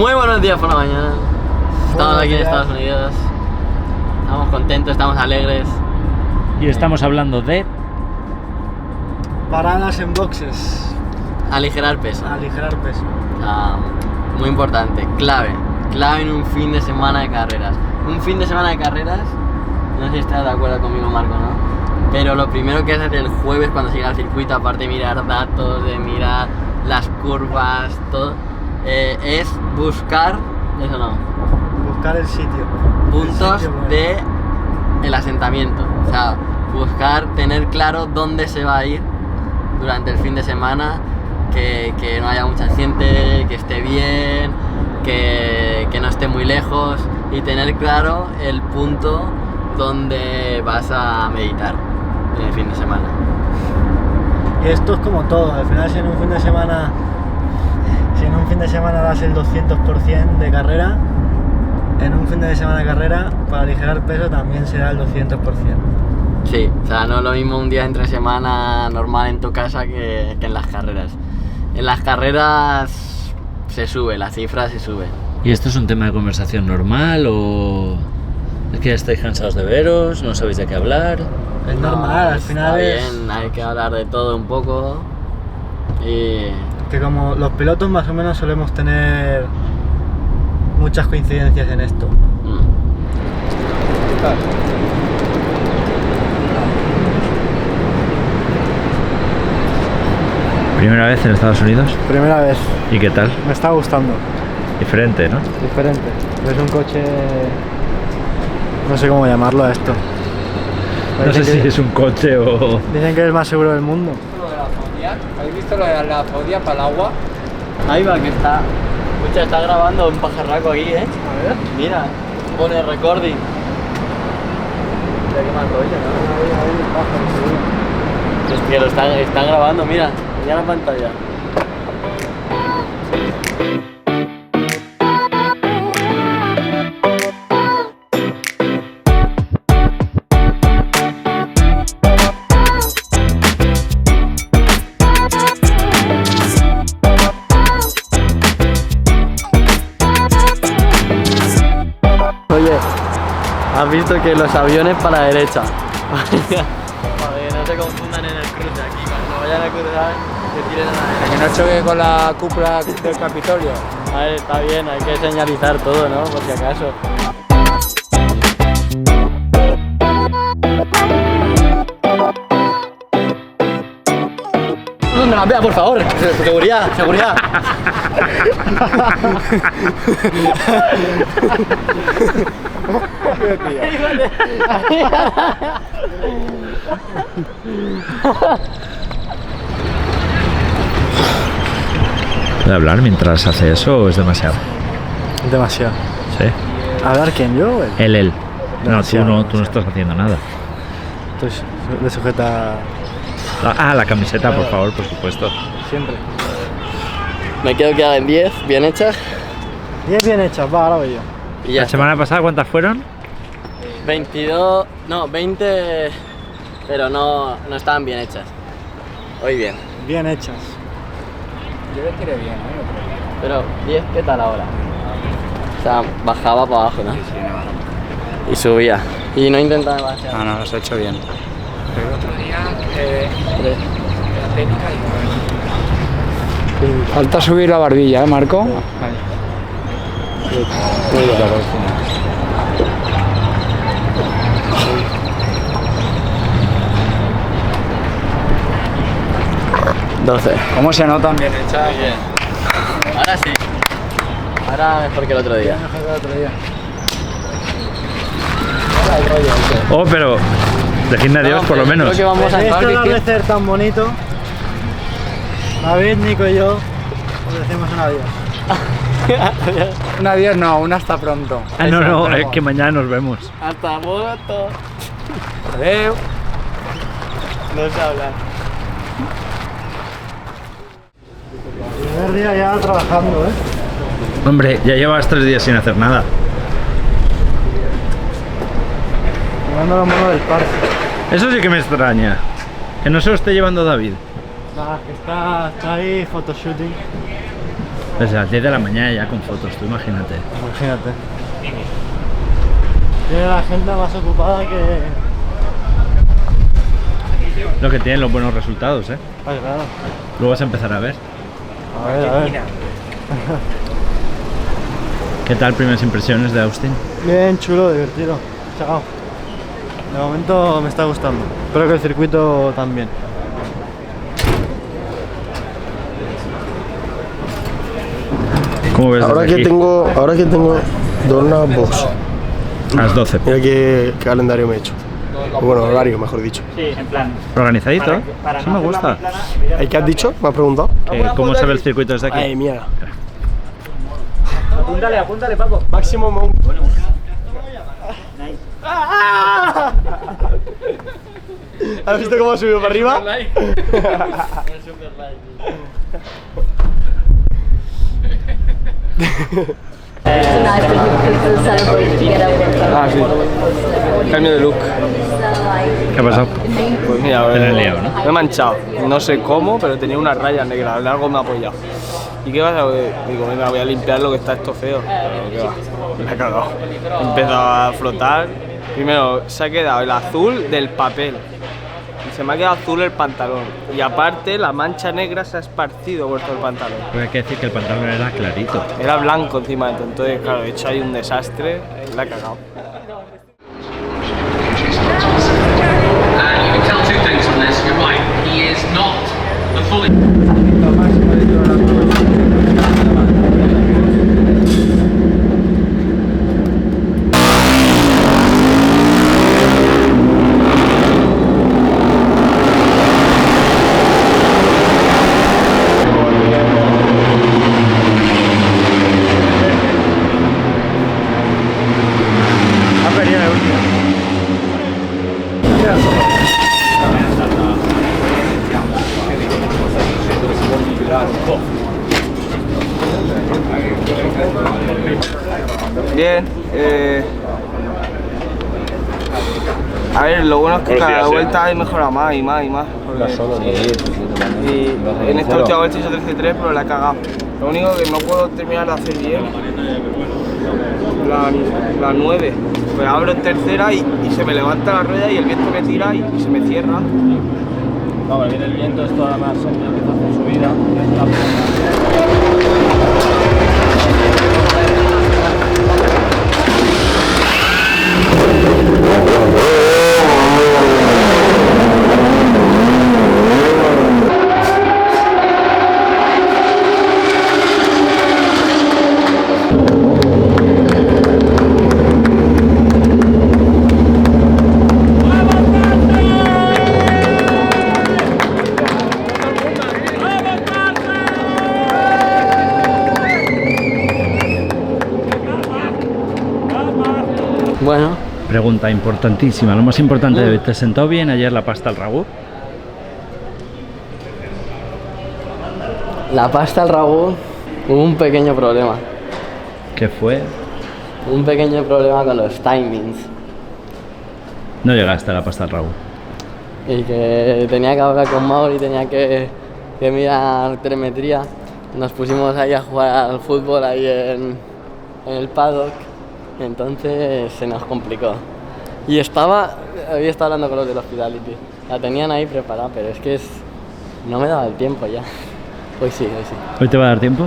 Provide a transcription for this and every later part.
Muy buenos días por la mañana. Estamos aquí en Estados Unidos. Estamos contentos, estamos alegres. Y estamos hablando de paradas en boxes. Aligerar peso. Aligerar peso. Muy importante, clave en un fin de semana de carreras. Un fin de semana de carreras, no sé si estás de acuerdo conmigo, Marco, ¿no? Pero lo primero que haces el jueves cuando llega al circuito, aparte de mirar datos, de mirar las curvas, todo, es buscar, eso no, buscar el sitio. Puntos bueno. de el asentamiento. O sea, buscar, tener claro dónde se va a ir durante el fin de semana, que no haya mucha gente, que esté bien, que no esté muy lejos, y tener claro el punto donde vas a meditar en el fin de semana. Y esto es como todo, al final si en un fin de semana das el 200% de carrera, en un fin de semana de carrera para aligerar peso también será el 200%. Sí, o sea, no es lo mismo un día entre semana normal en tu casa que en las carreras. En las carreras se sube, la cifra se sube. ¿Y esto es un tema de conversación normal o es que ya estáis cansados de veros, no sabéis de qué hablar? Es normal, al final está es bien, hay que hablar de todo un poco. Y que como los pilotos más o menos solemos tener muchas coincidencias en esto. ¿Primera vez en Estados Unidos? Primera vez, ¿Y qué tal? me está gustando. Diferente, ¿no? Diferente. Es un coche, no sé cómo llamarlo a esto. No sé si es un coche o... Dicen que es el más seguro del mundo. ¿Habéis visto lo de la fodia para el agua? ahí va, que está. Escucha, está grabando un pajarraco aquí, ¿eh? A ver. Mira, pone recording. Mira qué mal rollo, ¿no? Es que lo está grabando, mira la pantalla. Oye, ¿has visto que los aviones para la derecha? Para que no se confundan en el cruce aquí, cuando vayan a cruzar, que tiren a la derecha. Que no choque con la cúpula del Capitolio. A ver, está bien, hay que señalizar todo, ¿no? Por si acaso. ¿Dónde la vea, por favor? Seguridad, seguridad. ¿Puede hablar mientras hace eso o es demasiado? Demasiado. Sí. ¿Hablar quién, yo o él? Él. No, tú Demasiado, no demasiado. estás haciendo nada. Entonces, le sujeta La camiseta, por favor, por supuesto. siempre. Me quedo quedada en 10, bien hechas. 10 bien hechas, va, ahora voy yo. Y ya ¿La está. semana pasada cuántas fueron? 22, no, 20, pero no estaban bien hechas. Hoy bien. Bien hechas. Yo le tiré bien, Pero 10, ¿qué tal ahora? O sea, bajaba para abajo, ¿no? Y subía. Y no intentaba demasiado. No, los he hecho bien. Pero el otro día, la técnica y... Falta subir la barbilla, ¿eh, Marco? Vale. Muy bien. 12. ¿Cómo se notan bien hechas? Muy bien. Ahora sí. Ahora mejor que el otro día. Mejor que el otro día. Ahora el rollo ese. Oh, pero decidme adiós No, por lo pero menos. creo que vamos a Pues acabar esto diciendo- debe ser tan bonito. David, Nico y yo os decimos un adiós. Un adiós, no, un hasta pronto. Ah, no, no, Hasta es que mañana nos vemos. Hasta pronto. Adeu. No sé hablar. Primer día ya trabajando, ¿eh? Hombre, ya llevas 3 días sin hacer nada. Llevando la mano del parque. Eso sí que me extraña. Que no se lo esté llevando David. Nada, que está ahí photoshooting. Desde las 10 de la mañana ya con fotos, tú imagínate. Imagínate. Tiene la agenda más ocupada que... Lo que tienen los buenos resultados, ¿eh? Ah, claro. Luego vas a empezar a ver. A ver. ¿Qué tal primeras impresiones de Austin? Bien, chulo, divertido. Chao. De momento me está gustando. Espero que el circuito también. ¿Cómo ves Ahora desde que aquí? tengo Dorna Box. A las 12. Mira qué calendario me he hecho. Bueno, horario, mejor dicho. ¿Organizadito? Sí me gusta. ¿Qué has dicho? ¿Me has preguntado? ¿Cómo se ve el circuito desde aquí? Ay, mierda. Apúntale, Paco. Máximo Mount. ¿Has visto cómo ha subido para arriba? Ah, sí. Cambio de look. ¿Qué ha pasado? Pues mira, Te la he liado, ¿no? me he manchado. No sé cómo, pero tenía una raya negra. Algo me ha apoyado. ¿Y qué pasa? Digo, venga, voy a limpiar lo que está esto feo. Pero qué va, me ha cagado. He empezado a frotar. Primero se ha quedado el azul del papel. Y se me ha quedado azul el pantalón. Y aparte la mancha negra se ha esparcido por todo el pantalón. Porque hay que decir que el pantalón era clarito. Era blanco encima de todo. Entonces, claro, he hecho ahí un desastre. La he cagado. You can tell two things from this. You're right. He is not the fully. Bien, a ver, lo bueno es que cada vuelta he mejorado más y más y más. Y en esta última vuelta hice 13.3, pero la he cagado. Lo único que no puedo terminar de hacer bien, la 9. Pues abro en tercera y se me levanta la rueda y el viento me tira y se me cierra. Vamos, viene el viento, esto además empieza a hacer subida. Bueno, Pregunta importantísima, lo más importante, ¿te sentó bien ayer la pasta al ragú? la pasta al ragú, hubo un pequeño problema. ¿Qué fue? Un pequeño problema con los timings. No llegaste a la pasta al ragú. Y que tenía que hablar con Mauro y tenía que mirar telemetría. Nos pusimos ahí a jugar al fútbol ahí en el paddock. Entonces se nos complicó. Y había estado hablando con los del Hospitality. La tenían ahí preparada, pero es que no me daba el tiempo ya. Hoy sí. ¿Hoy te va a dar tiempo?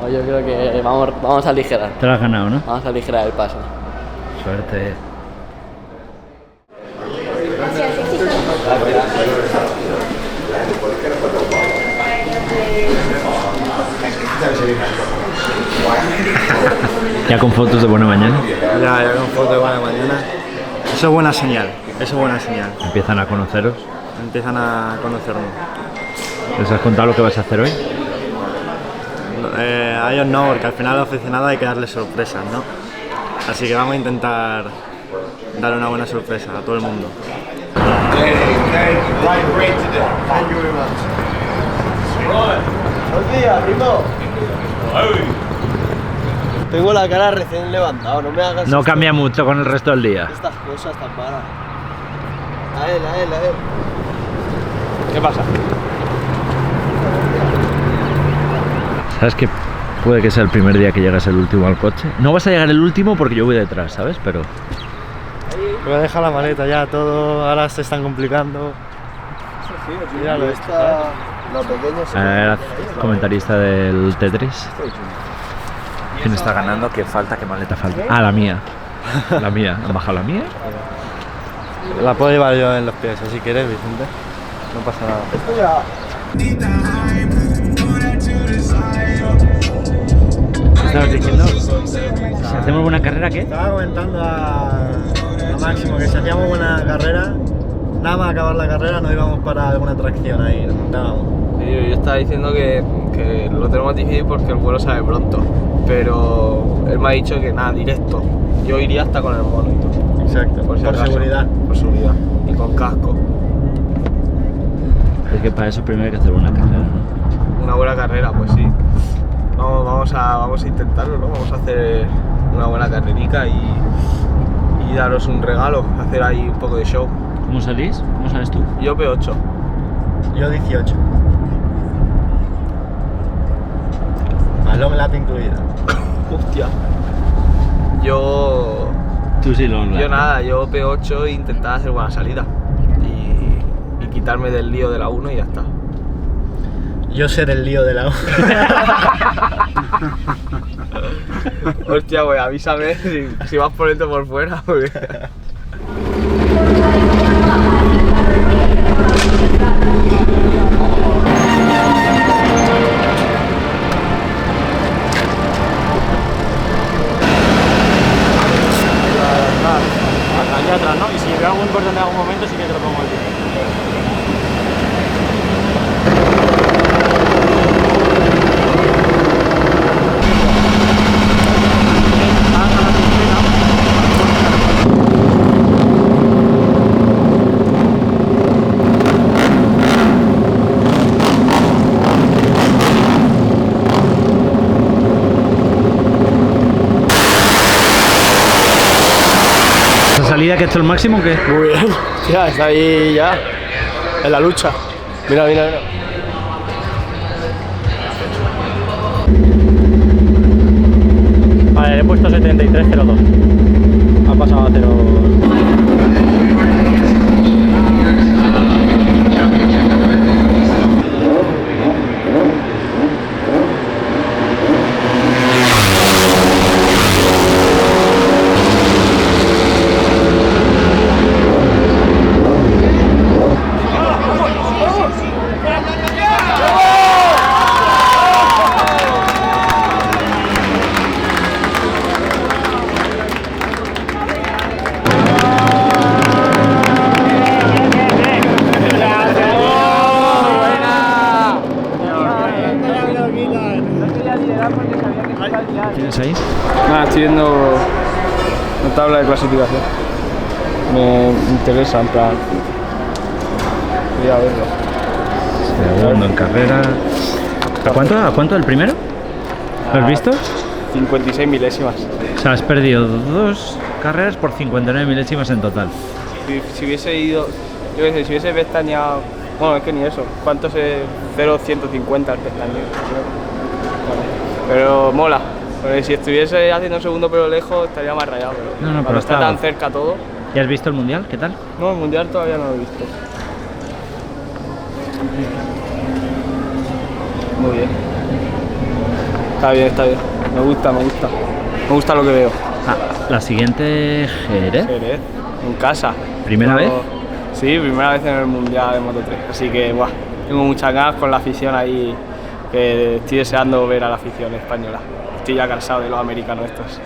Hoy yo creo que vamos a aligerar. Te lo has ganado, ¿no? Vamos a aligerar el paso. Suerte. ¿Ya con fotos de buena mañana? Ya con foto de buena mañana. Eso es buena señal, Empiezan a conoceros. Empiezan a conocernos. ¿Les has contado lo que vas a hacer hoy? A ellos no, porque al final a los aficionados hay que darles sorpresas, ¿no? Así que vamos a intentar dar una buena sorpresa a todo el mundo. Buenos días, primo. Tengo la cara recién levantado, no me hagas No cambia mucho con el resto del día. estas cosas tan malas. A él. ¿Qué pasa? ¿Sabes qué Puede que sea el primer día que llegas el último al coche. No vas a llegar el último porque yo voy detrás, ¿sabes? Pero... Voy a dejar la maleta ya, todo, ahora se están complicando. Míralo esto, Era comentarista del Tetris. ¿Quién está ganando? ¿Qué falta? ¿Qué maleta falta? Ah, la mía. La mía. ¿Han bajado la mía? La puedo llevar yo en los pies, si quieres, Vicente. No pasa nada. ¿Estabas diciendo? Si hacemos buena carrera, ¿qué? Estaba comentando a Máximo que si hacíamos buena carrera, nada más acabar la carrera nos íbamos para alguna atracción ahí, nos montábamos. Sí, yo estaba diciendo que lo tenemos difícil porque el vuelo sale pronto, pero él me ha dicho que nada, directo. Yo iría hasta con el mono y todo. Exacto, por seguridad. Por seguridad. Y con casco. Es que para eso primero hay que hacer buena carrera, ¿no? Una buena carrera, pues sí. Vamos a intentarlo, ¿no? Vamos a hacer una buena carrerica y daros un regalo, hacer ahí un poco de show. ¿Cómo salís? ¿Cómo sales tú? Yo P8. Yo 18. Más long lap incluida. Hostia. Yo Tú sí lo nada, yo P8 e intentar hacer buena salida y quitarme del lío de la 1 y ya está. Yo ser el lío de la Hostia, pues avísame si vas por dentro o por fuera. Porque... allá atrás, ¿no? Y si veo algo importante en algún momento, sí que te lo pongo aquí. ¿Salida que esto es el máximo o qué? Muy bien. Ya, está ahí ya. En la lucha. Mira, mira, mira. Vale, le he puesto 7302. Ha pasado a 0. ¿Tienes ahí? Nada, estoy viendo una tabla de clasificación. Me interesa, en plan. Voy a verlo. Segundo en carrera. ¿A cuánto el primero? ¿Lo has visto? 56 milésimas. O sea, has perdido 2 carreras por 59 milésimas en total. Si hubiese ido, yo qué sé, si hubiese pestañeado, bueno, es que ni eso. ¿Cuánto es 0,150 el pestañeo? Pero mola. Porque si estuviese haciendo un segundo pero lejos estaría más rayado. Pero No, pero cuando está está- tan cerca todo. ¿Ya has visto el mundial? ¿Qué tal? No, el mundial todavía no lo he visto. Muy bien. Está bien, está bien. Me gusta, me gusta. Me gusta lo que veo. Ah, la siguiente Jerez. Jerez, en casa. ¿Primera vez? Sí, primera vez en el mundial de Moto 3. Así que, buah, tengo muchas ganas con la afición ahí. Que estoy deseando ver a la afición española. Estoy ya cansado de los americanos estos.